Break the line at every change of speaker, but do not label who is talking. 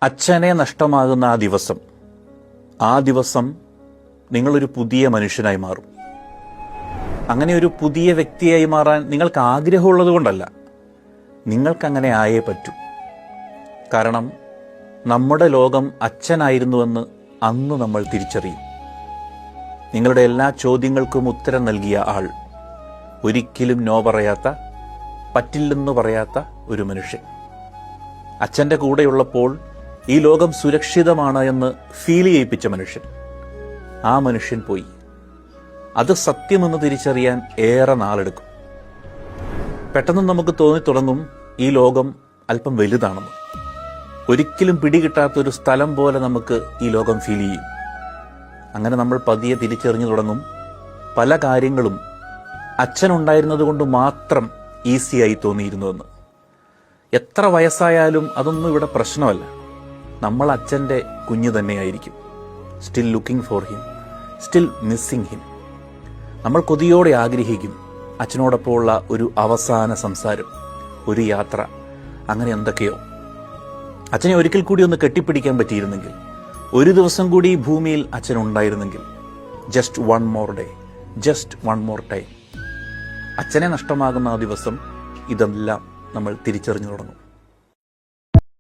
അച്ഛനെ നഷ്ടമാകുന്ന ആ ദിവസം നിങ്ങളൊരു പുതിയ മനുഷ്യനായി മാറും. അങ്ങനെ ഒരു പുതിയ വ്യക്തിയായി മാറാൻ നിങ്ങൾക്ക് ആഗ്രഹമുള്ളത് കൊണ്ടല്ല, നിങ്ങൾക്കങ്ങനെ ആയേ പറ്റൂ. കാരണം നമ്മുടെ ലോകം അച്ഛനായിരുന്നുവെന്ന് അന്ന് നമ്മൾ തിരിച്ചറിയും. നിങ്ങളുടെ എല്ലാ ചോദ്യങ്ങൾക്കും ഉത്തരം നൽകിയ ആൾ, ഒരിക്കലും നോ പറയാത്ത, പറ്റില്ലെന്ന് പറയാത്ത ഒരു മനുഷ്യൻ. അച്ഛൻ്റെ കൂടെയുള്ളപ്പോൾ ഈ ലോകം സുരക്ഷിതമാണ് എന്ന് ഫീൽ ചെയ്യിപ്പിച്ച മനുഷ്യൻ. ആ മനുഷ്യൻ പോയി. അത് സത്യമെന്ന് തിരിച്ചറിയാൻ ഏറെ നാളെടുക്കും. പെട്ടെന്ന് നമുക്ക് തോന്നിത്തുടങ്ങും ഈ ലോകം അല്പം വലുതാണെന്ന്. ഒരിക്കലും പിടികിട്ടാത്തൊരു സ്ഥലം പോലെ നമുക്ക് ഈ ലോകം ഫീൽ ചെയ്യും. അങ്ങനെ നമ്മൾ പതിയെ തിരിച്ചറിഞ്ഞു തുടങ്ങും പല കാര്യങ്ങളും അച്ഛനുണ്ടായിരുന്നത് കൊണ്ട് മാത്രം ഈസിയായി തോന്നിയിരുന്നുവെന്ന്. എത്ര വയസ്സായാലും അതൊന്നും ഇവിടെ പ്രശ്നമല്ല. നമ്മൾ അച്ഛൻ്റെ കുഞ്ഞ് തന്നെയായിരിക്കും. Still looking for him, still missing him. നമ്മൾ കൊതിയോടെ ആഗ്രഹിക്കും അച്ഛനോടൊപ്പമുള്ള ഒരു അവസാന സംസാരം, ഒരു യാത്ര, അങ്ങനെ എന്തൊക്കെയോ. അച്ഛനെ ഒരിക്കൽ കൂടി ഒന്ന് കെട്ടിപ്പിടിക്കാൻ പറ്റിയിരുന്നെങ്കിൽ, ഒരു ദിവസം കൂടി ഈ ഭൂമിയിൽ അച്ഛനുണ്ടായിരുന്നെങ്കിൽ, just one more day, just one more time. അച്ഛനെ നഷ്ടമാകുന്ന ആ ദിവസം ഇതെല്ലാം നമ്മൾ തിരിച്ചറിഞ്ഞു തുടങ്ങും.